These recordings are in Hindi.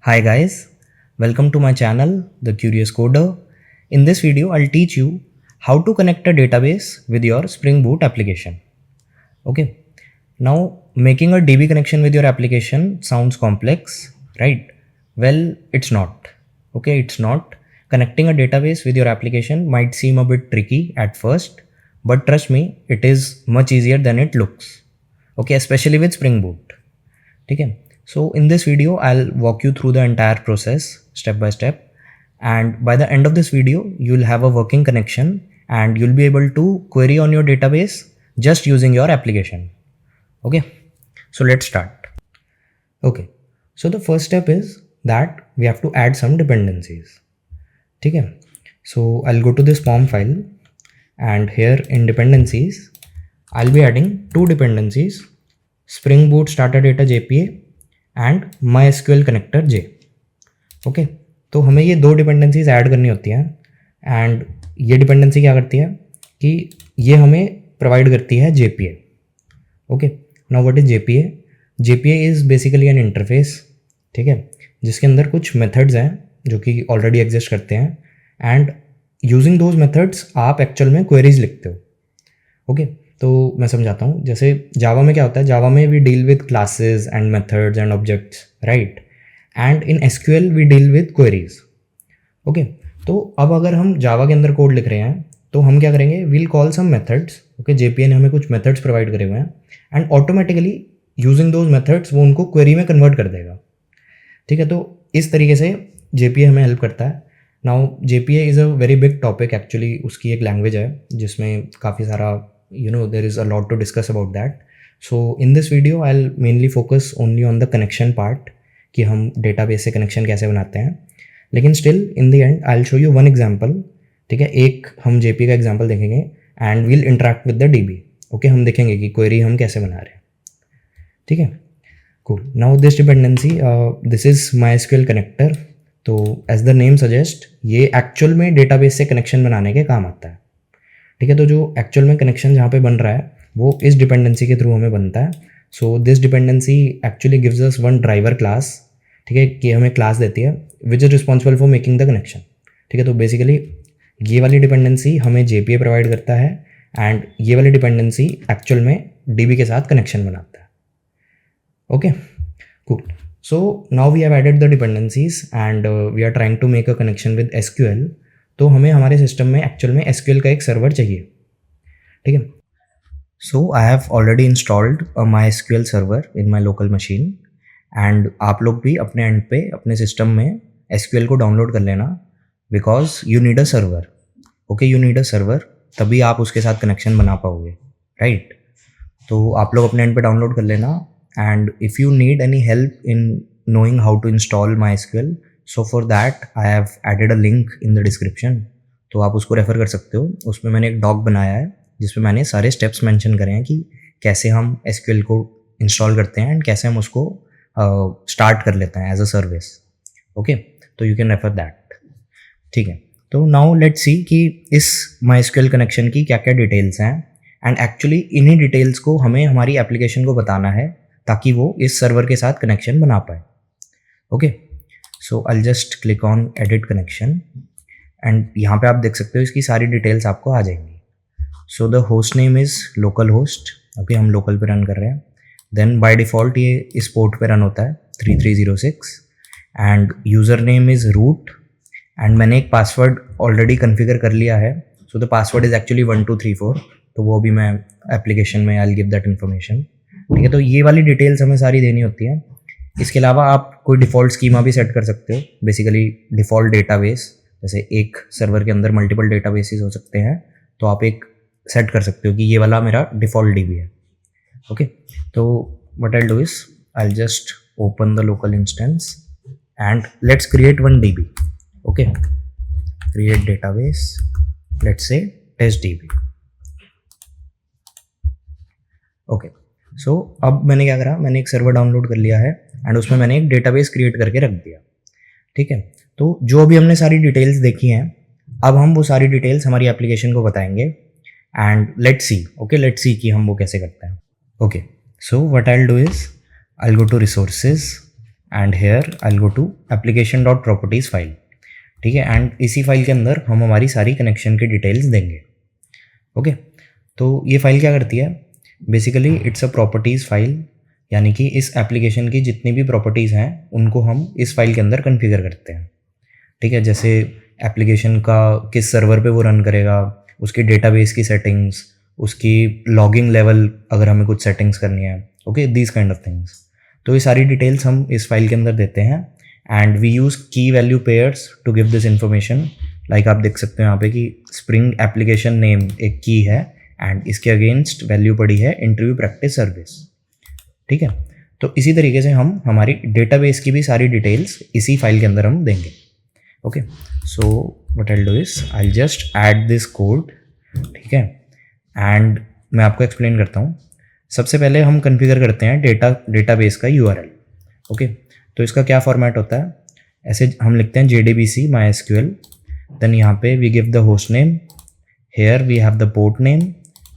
Hi guys, welcome to my channel, The Curious Coder. In this video, I'll teach you how to connect a database with your Spring Boot application. Okay, now making a DB connection with your application sounds complex, right? Well, it's not. Okay, it's not. Connecting a database with your application might seem a bit tricky at first, but trust me, it is much easier than it looks. Okay, especially with Spring Boot. Okay, so in this video I'll walk you through the entire process step by step, and by the end of this video you'll have a working connection and you'll be able to query on your database just using your application. Okay, so let's start. Okay, so the first step is that we have to add some dependencies. Okay, so I'll go to this form file, and here in dependencies I'll be adding two dependencies: Spring Boot Starter Data JPA and MySQL connector J. Okay, तो हमें ये दो डिपेंडेंसीज ऐड करनी होती हैं, एंड ये डिपेंडेंसी क्या करती है कि ये हमें प्रोवाइड करती है JPA. Okay, now what is JPA? JPA is basically N interface, ठीक है, जिसके अंदर कुछ मेथड्स हैं जो कि ऑलरेडी एग्जिस्ट करते हैं, एंड यूजिंग दोज मेथड्स आप एक्चुअल में क्वेरीज लिखते हो. ओके, तो मैं समझाता हूँ. जैसे जावा में क्या होता है, जावा में we deal with classes and methods and objects, right, and in SQL we deal with queries. Okay, तो अब अगर हम जावा के अंदर कोड लिख रहे हैं तो हम क्या करेंगे, we'll call some methods. Okay, JPA ने हमें कुछ मेथड्स प्रोवाइड करे हुए हैं, and automatically using those methods वो उनको क्वेरी में कन्वर्ट कर देगा. ठीक है, तो इस तरीके से जेपीए हमें हेल्प करता है. Now JPA is a very big topic actually. उसकी एक लैंग्वेज है जिसमें काफ़ी सारा there is a lot to discuss about that. So in this video I'll mainly focus only on the connection part, कि हम database से connection कैसे बनाते हैं. लेकिन still in the end I'll show you one example. ठीक है, एक हम JP का example देखेंगे and we'll interact with the DB. Okay, हम देखेंगे कि query हम कैसे बना रहे हैं. ठीक है, cool. Now this dependency, this is MySQL connector. तो as the name suggest, ये actual में database से connection बनाने के काम आता है. ठीक है, तो जो एक्चुअल में कनेक्शन जहाँ पे बन रहा है वो इस डिपेंडेंसी के थ्रू हमें बनता है. So this dependency actually gives us one driver class. ठीक है, कि हमें क्लास देती है which is responsible for making the connection. ठीक है, तो बेसिकली ये वाली डिपेंडेंसी हमें जेपीए प्रोवाइड करता है, एंड ये वाली डिपेंडेंसी एक्चुअल में डीबी के साथ कनेक्शन बनाता है. Okay, cool. So now we have added the dependencies and we are trying to make a connection with SQL. तो हमें हमारे सिस्टम में एक्चुअल में एसक्यूएल का एक सर्वर चाहिए. ठीक है, so I have already installed a MySQL server in my local machine, and आप लोग भी अपने एंड पे अपने सिस्टम में एसक्यूएल को डाउनलोड कर लेना, because you need a server. Okay, you need a server, तभी आप उसके साथ कनेक्शन बना पाओगे, राइट. तो आप लोग अपने एंड पे डाउनलोड कर लेना, and if you need any help in knowing how to install MySQL, so for that I have added a link in the description. तो आप उसको रेफ़र कर सकते हो. उसमें मैंने एक डॉक बनाया है जिसमें मैंने सारे स्टेप्स मेंशन करे हैं कि कैसे हम SQL को इंस्टॉल करते हैं एंड कैसे हम उसको स्टार्ट कर लेते हैं एज अ सर्विस. ओके, तो यू कैन रेफर दैट. ठीक है, तो नाउ लेट्स सी कि इस MySQL कनेक्शन की क्या क्या डिटेल्स हैं, एंड एक्चुअली इन्हीं डिटेल्स को हमें हमारी एप्लीकेशन को बताना है ताकि वो इस सर्वर के साथ कनेक्शन बना पाए. Okay, so I just click on edit connection, and यहाँ पे आप देख सकते हो इसकी सारी डिटेल्स आपको आ जाएंगी. So the host name is local host. Okay, हम लोकल पे रन कर रहे हैं. देन बाय डिफ़ॉल्ट ये इस पोर्ट पे रन होता है 3306, and user name is root, and मैंने एक पासवर्ड ऑलरेडी कन्फिगर कर लिया है. So the password is actually 1234, तो वो भी मैं एप्लीकेशन में I will give that information. ठीक है, तो ये वाली डिटेल्स हमें सारी देनी होती है. इसके अलावा आप कोई डिफ़ॉल्ट स्कीमा भी सेट कर सकते हो. बेसिकली डिफ़ॉल्ट डेटाबेस, जैसे एक सर्वर के अंदर मल्टीपल डेटाबेसेस हो सकते हैं, तो आप एक सेट कर सकते हो कि ये वाला मेरा डिफ़ॉल्ट डीबी है. ओके, तो what I do is I just open the local instance and let's create one DB. Okay, create database, let's say test DB. Okay, so अब मैंने क्या करा, मैंने एक सर्वर डाउनलोड कर लिया है एंड उसमें मैंने एक डेटाबेस क्रिएट करके रख दिया. ठीक है, तो जो अभी हमने सारी डिटेल्स देखी हैं, अब हम वो सारी डिटेल्स हमारी एप्लीकेशन को बताएंगे, and let's see. Okay, let's see कि हम वो कैसे करते हैं. Okay, so what I will do is I will go to resources, and here I go to application dot properties file, ठीक है। एंड इसी फाइल के अंदर हम हमारी सारी कनेक्शन की डिटेल्स देंगे। ओके, तो ये फाइल क्या करती है, basically it's a properties file, यानी कि इस एप्लीकेशन की जितनी भी प्रॉपर्टीज़ हैं उनको हम इस फाइल के अंदर कॉन्फ़िगर करते हैं, ठीक है। जैसे एप्लीकेशन का किस सर्वर पे वो रन करेगा, उसकी डेटाबेस की सेटिंग्स, उसकी लॉगिंग लेवल अगर हमें कुछ सेटिंग्स करनी है, okay, these kind of things. तो ये सारी डिटेल्स हम इस फाइल के अंदर देते हैं and we use key value pairs to give this information. Like आप देख सकते हो यहाँ पे कि स्प्रिंग एप्लीकेशन नेम एक की है एंड इसके अगेंस्ट वैल्यू पड़ी है इंटरव्यू प्रैक्टिस सर्विस, ठीक है। तो इसी तरीके से हम हमारी डेटाबेस की भी सारी डिटेल्स इसी फाइल के अंदर हम देंगे। Okay, so what I do is I just add this code, ठीक है। एंड मैं आपको एक्सप्लेन करता हूँ। सबसे पहले हम कॉन्फ़िगर करते हैं डेटाबेस का यूआरएल। ओके, तो इसका क्या फॉर्मेट होता है, ऐसे हम लिखते हैं JDBC MySQL, देन यहाँ पे we give the host name, here we have the port name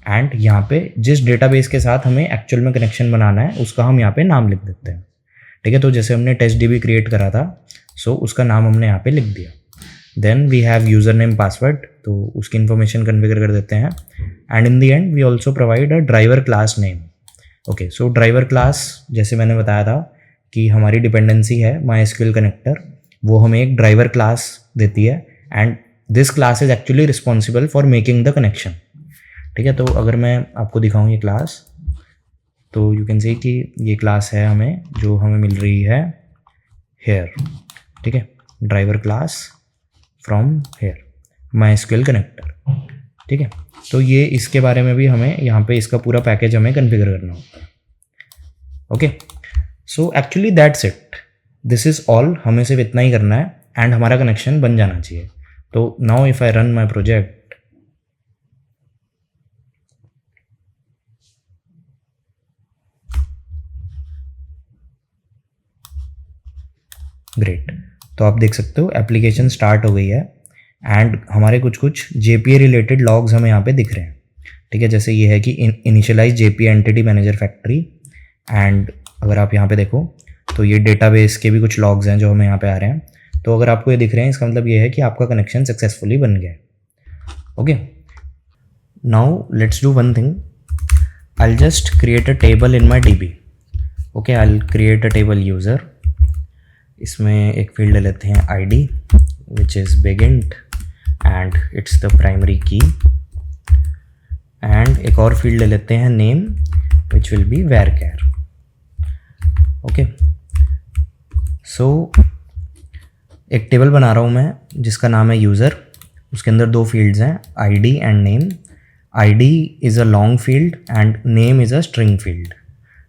and यहाँ पे जिस डेटाबेस के साथ हमें एक्चुअल में कनेक्शन बनाना है उसका हम यहाँ पे नाम लिख देते हैं, ठीक है। तो जैसे हमने TestDB क्रिएट करा था, सो उसका नाम हमने यहाँ पे लिख दिया। Then we have user name password, तो उसकी इन्फॉर्मेशन कन्फिगर कर देते हैं। And in the end we also provide a driver class name. Okay, so driver class जैसे मैंने बताया था कि हमारी डिपेंडेंसी है MySQL कनेक्टर, वो हमें एक ड्राइवर क्लास देती है and this class is actually responsible for making the connection, ठीक है। तो अगर मैं आपको दिखाऊँ ये क्लास, तो यू कैन सी कि ये क्लास है हमें जो हमें मिल रही है हेयर, ठीक है, driver class from here MySQL connector, ठीक है। तो ये इसके बारे में भी हमें यहाँ पे इसका पूरा पैकेज हमें कॉन्फ़िगर करना होता है। Okay, so actually that's it, this is all, हमें सिर्फ इतना ही करना है एंड हमारा कनेक्शन बन जाना चाहिए। तो now if I run my project, great, तो आप देख सकते हो एप्लीकेशन स्टार्ट हो गई है एंड हमारे कुछ JPA रिलेटेड लॉग्स हमें यहाँ पे दिख रहे हैं, ठीक है। जैसे ये है कि initialize JPA entity manager factory, and अगर आप यहाँ पे देखो तो ये डेटाबेस के भी कुछ लॉग्स हैं जो हमें यहाँ पे आ रहे हैं। तो अगर आपको ये दिख रहे हैं इसका मतलब ये है कि आपका कनेक्शन सक्सेसफुली बन गया है। Okay, now let's do one thing, I just create a table in my DB। Okay, I create a table user, इसमें एक फील्ड ले लेते हैं ID which is bigint and it's the primary key, and एक और फील्ड ले लेते हैं name which will be varchar। Okay, so एक टेबल बना रहा हूँ मैं जिसका नाम है यूज़र, उसके अंदर दो फील्ड्स हैं ID and name. ID is a long field and name is a string field,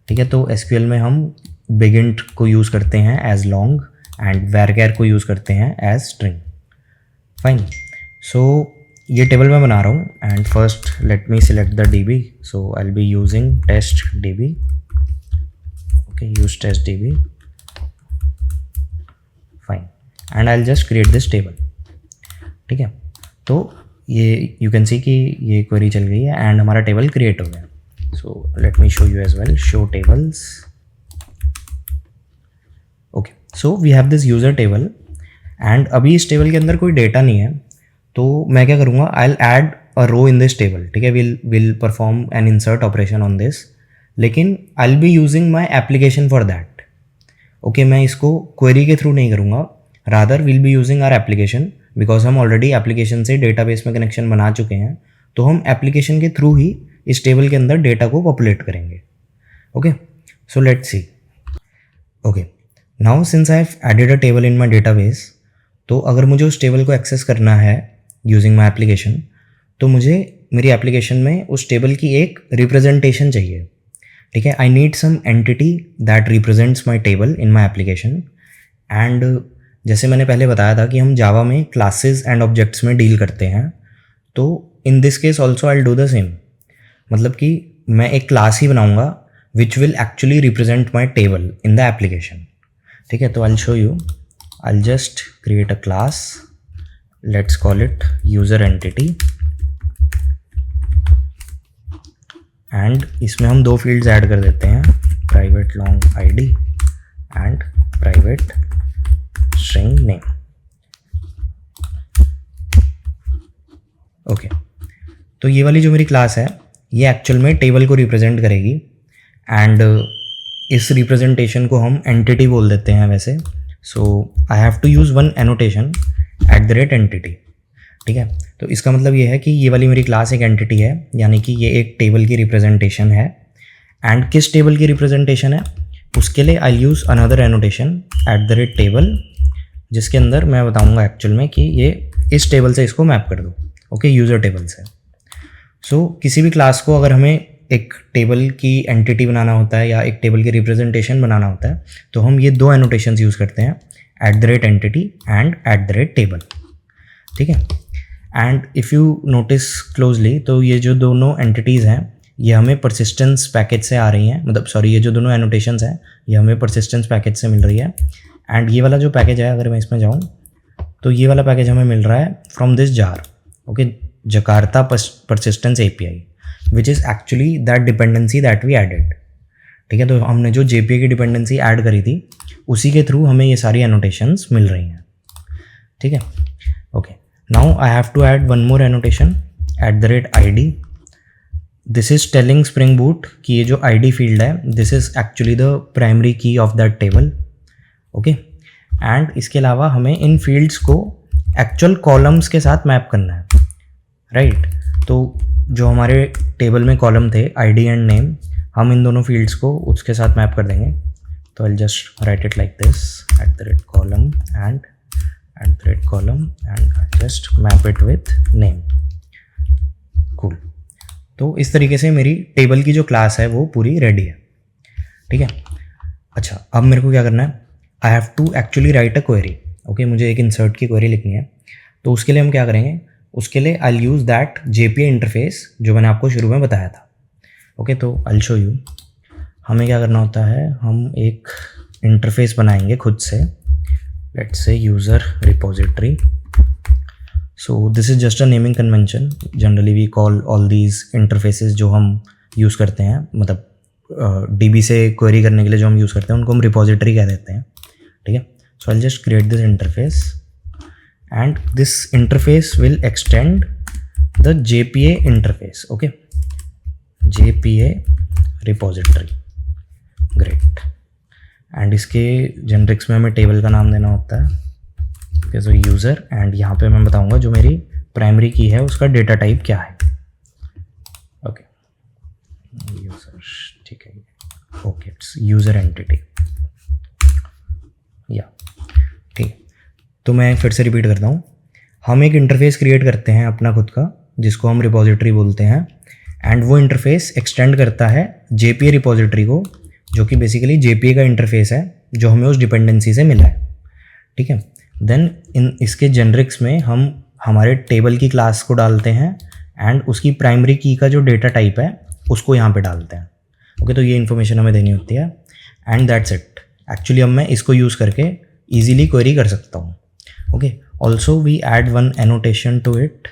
ठीक है। तो SQL में हम बिगिंट को यूज़ करते हैं एज लॉन्ग एंड varchar को यूज़ करते हैं एज स्ट्रिंग। फाइन, सो ये टेबल मैं बना रहा हूँ and first let me select the DB, so I will be using TestDB। Okay, use TestDB, fine, and I will just create this table, ठीक है। तो ये यू कैन सी कि ये क्वेरी चल गई है एंड हमारा टेबल क्रिएट हो गया। So let me show you as well, show tables. Okay, so we have this user table and अभी इस टेबल के अंदर कोई डेटा नहीं है, तो मैं क्या करूँगा, I will add a row in this table, ठीक है। Will perform an insert operation on this, लेकिन I will be using my application for that. Okay, मैं इसको क्वेरी के थ्रू नहीं करूँगा, rather will be using our application, because हम ऑलरेडी एप्लीकेशन से डेटाबेस में कनेक्शन बना चुके हैं, तो हम एप्लीकेशन के थ्रू ही इस टेबल के अंदर डेटा को पॉपुलेट करेंगे। Okay, so let's see. Okay, now since I have added a table in my database, तो अगर मुझे उस टेबल को एक्सेस करना है यूजिंग माई एप्लीकेशन, तो मुझे मेरी एप्लीकेशन में उस टेबल की एक रिप्रेजेंटेशन चाहिए, ठीक है। I need some entity that represents my table in my application. And जैसे मैंने पहले बताया था कि हम जावा में क्लासेस एंड ऑब्जेक्ट्स में डील करते हैं, तो in this case also I will do the same, मतलब कि मैं एक क्लास ही बनाऊंगा which will actually represent my table in the application, ठीक है। तो I will show you, I will just create a class, let's call it user entity, and इसमें हम दो फील्ड्स ऐड कर देते हैं, private long ID and private string name. Okay, तो ये वाली जो मेरी क्लास है ये एक्चुअल में टेबल को रिप्रेजेंट करेगी एंड इस रिप्रेजेंटेशन को हम एंटिटी बोल देते हैं वैसे। So I have to use one annotation @entity। ठीक है, तो इसका मतलब ये है कि ये वाली मेरी क्लास एक एंटिटी है, यानी कि ये एक टेबल की रिप्रेजेंटेशन है। एंड किस टेबल की रिप्रेजेंटेशन है उसके लिए आई यूज़ अनदर एनोटेशन @table, जिसके अंदर मैं बताऊंगा एक्चुअल में कि ये इस टेबल से इसको मैप कर दो। ओके, यूज़र टेबल से। सो किसी भी क्लास को अगर हमें एक टेबल की एंटिटी बनाना होता है या एक टेबल की रिप्रेजेंटेशन बनाना होता है तो हम ये दो एनोटेशंस यूज़ करते हैं, @entity एंड @table। ठीक है, and if you notice closely तो ये जो दोनों एंटिटीज़ हैं ये हमें परसिस्टेंस पैकेज से आ रही हैं, मतलब सॉरी, ये जो दोनों एनोटेशंस हैं ये हमें परसिस्टेंस पैकेज से मिल रही है। एंड ये वाला जो पैकेज है, अगर मैं इसमें जाऊँ तो ये वाला पैकेज हमें मिल रहा है from this jar. Okay, Jakarta persistence API, which is actually that dependency that we added. ठीक है, तो हमने जो JPA की डिपेंडेंसी ऐड करी थी उसी के थ्रू हमें ये सारी एनोटेशंस मिल रही हैं। ठीक है, okay, now I have to add one more annotation @id। This is telling Spring Boot कि ये जो ID फील्ड है this is actually the primary key of that table. Okay, and इसके अलावा हमें इन फील्ड्स को एक्चुअल कॉलम्स के साथ मैप करना है, राइट। तो जो हमारे टेबल में कॉलम थे ID एंड नेम, हम इन दोनों फील्ड्स को उसके साथ मैप कर देंगे। तो I just right it like this @column and just map it with name. Cool. तो इस तरीके से मेरी टेबल की जो क्लास है वो पूरी रेडी है। ठीक है, अच्छा, अब मेरे को क्या करना है, I have to actually write a query. Okay, मुझे एक इंसर्ट की क्वेरी लिखनी है, तो उसके लिए हम क्या करेंगे, उसके लिए आई यूज़ दैट JPA इंटरफेस जो मैंने आपको शुरू में बताया था। ओके, तो आई शो यू। हमें क्या करना होता है, हम एक इंटरफेस बनाएंगे खुद से, let's say user repository. So this is just a naming convention, generally we call all these interfaces जो हम यूज़ करते हैं, मतलब DB से क्वेरी करने के लिए जो हम यूज़ करते हैं उनको हम रिपोजिटरी कह देते हैं। ठीक है, so I just create this interface and this interface will extend the JPA interface। okay, JPA repository, great। and इसके जेनरिक्स में हमें टेबल का नाम देना होता है, okay, so user, and यहाँ पे मैं बताऊंगा जो मेरी प्राइमरी की है उसका डेटा टाइप क्या है। ओके, यूजर, ठीक है, ओके, इट्स यूजर एंटिटी, या ठीक है। तो मैं फिर से रिपीट करता हूँ, हम एक इंटरफेस क्रिएट करते हैं अपना खुद का जिसको हम रिपोजिटरी बोलते हैं, एंड वो इंटरफेस एक्सटेंड करता है JPA रिपोजिटरी को, जो कि बेसिकली JPA का इंटरफेस है जो हमें उस डिपेंडेंसी से मिला है। ठीक है, देन इन इसके जेनरिक्स में हम हमारे टेबल की क्लास को डालते हैं एंड उसकी प्राइमरी की का जो डेटा टाइप है उसको यहाँ पे डालते हैं। ओके, तो ये इन्फॉर्मेशन हमें देनी होती है एंड दैट्स इट। एक्चुअली अब मैं इसको यूज़ करके ईजिली क्वेरी कर सकता हूँ। okay, also we add one annotation to it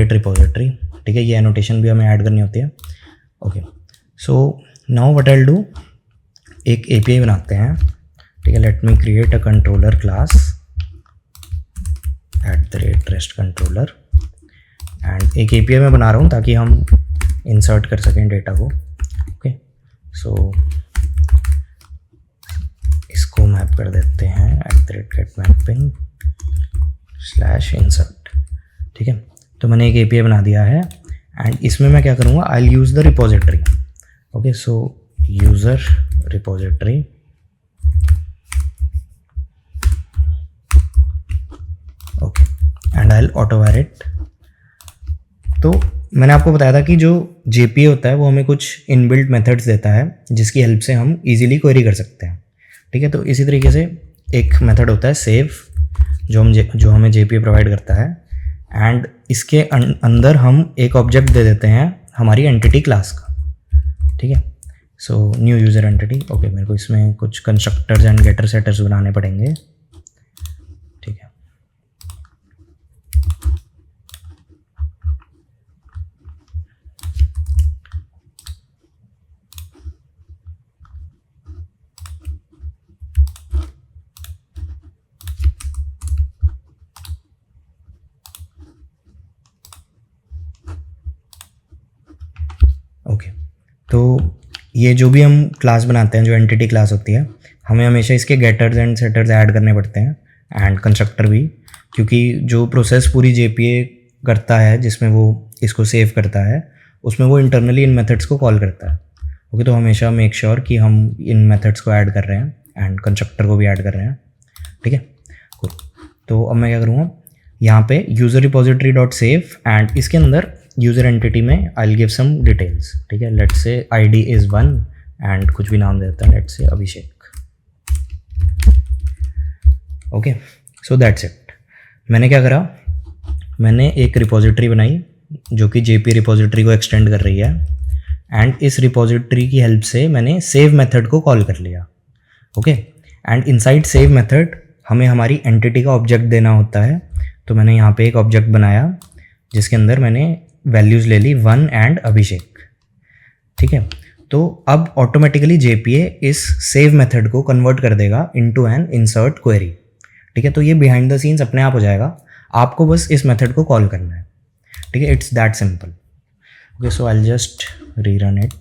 @repository। ठीक है, ये एनोटेशन भी हमें ऐड करनी होती है। Okay, so now what I will do, एक API बनाते हैं। ठीक है, let me create a controller class @restController, and एक API मैं बना रहा हूँ ताकि हम इंसर्ट कर सकें डेटा को। ओके, सो इसको मैप कर देते हैं @getMapping/insert। ठीक है, तो मैंने एक API बना दिया है एंड इसमें मैं क्या करूँगा, I use the repository. Okay, so user repository, okay, and I will autowire it. तो मैंने आपको बताया था कि जो JPA होता है वो हमें कुछ इनबिल्ट मेथड्स देता है जिसकी हेल्प से हम इजीली क्वेरी कर सकते हैं। ठीक है, तो इसी तरीके से एक मेथड होता है सेव जो हमें JPA प्रोवाइड करता है, एंड इसके अंदर हम एक ऑब्जेक्ट दे देते हैं हमारी एंटिटी क्लास का। ठीक है, so new user entity. Okay, मेरे को इसमें कुछ कंस्ट्रक्टर्स एंड गेटर सेटर्स बनाने पड़ेंगे। ठीक है, तो ये जो भी हम क्लास बनाते हैं, जो एंटिटी क्लास होती है, हमें हमेशा इसके गेटर्स एंड सेटर्स ऐड करने पड़ते हैं एंड कंस्ट्रक्टर भी, क्योंकि जो प्रोसेस पूरी JPA करता है जिसमें वो इसको सेव करता है, उसमें वो इंटरनली इन मेथड्स को कॉल करता है। ओके, तो हमेशा मेक श्योर कि हम इन मेथड्स को ऐड कर रहे हैं एंड कंस्ट्रक्टर को भी ऐड कर रहे हैं। ठीक है, cool। तो अब मैं क्या करूँगा, यहाँ पे user repository dot save and इसके अंदर यूज़र एंटिटी में I will give some details. ठीक है, let's say ID is 1 and कुछ भी नाम देता है, let's say Abhishek. Okay, so that's it. मैंने क्या करा, मैंने एक रिपोजिटरी बनाई जो कि JPA रिपोजिटरी को एक्सटेंड कर रही है एंड इस रिपोजिटरी की हेल्प से मैंने सेव मेथड को कॉल कर लिया। Okay, and inside save method हमें हमारी एंटिटी का ऑब्जेक्ट देना होता है, तो मैंने यहाँ पे एक ऑब्जेक्ट बनाया जिसके अंदर मैंने वैल्यूज़ ले ली 1 एंड अभिषेक। ठीक है, तो अब ऑटोमेटिकली JPA इस सेव मेथड को कन्वर्ट कर देगा इनटू एन इंसर्ट क्वेरी। ठीक है, तो ये बिहाइंड द सीन्स अपने आप हो जाएगा, आपको बस इस मेथड को कॉल करना है। ठीक है, it's that simple. Okay, so I will just rerun it.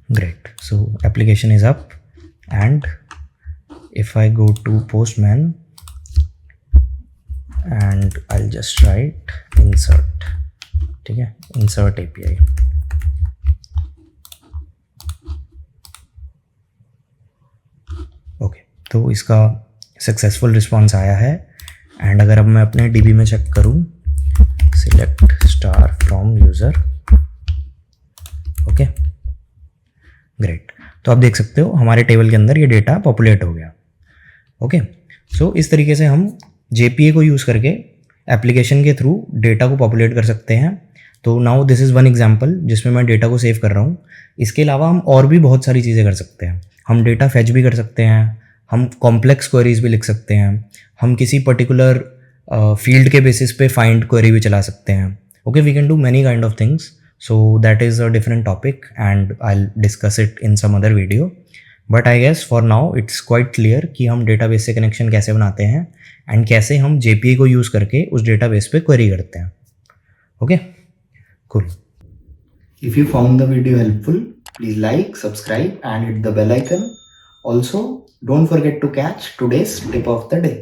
Great, so application is up and if I go to Postman and I'll just write insert, ठीक है, insert API। ओके, तो इसका सक्सेसफुल रिस्पॉन्स आया है एंड अगर अब मैं अपने DB में चेक करूँ, select star from user. Okay, great, तो आप देख सकते हो हमारे टेबल के अंदर ये डेटा पॉपुलेट हो गया। ओके, सो इस तरीके से हम JPA को यूज़ करके एप्लीकेशन के थ्रू डेटा को पॉपुलेट कर सकते हैं। तो now this is one example जिसमें मैं डेटा को सेव कर रहा हूँ। इसके अलावा हम और भी बहुत सारी चीज़ें कर सकते हैं। हम डेटा फेच भी कर सकते हैं, हम कॉम्प्लेक्स क्वेरीज भी लिख सकते हैं, हम किसी पर्टिकुलर फील्ड के बेसिस पे फाइंड क्वेरी भी चला सकते हैं। Okay, we can do many kind of things. So that is a different topic and I'll discuss it in some other video. But I guess for now it's quite clear कि हम database से connection कैसे बनाते हैं and कैसे हम JPA को use करके उस database पे query करते हैं। Okay, cool. If you found the video helpful, please like, subscribe and hit the bell icon. Also, don't forget to catch today's tip of the day.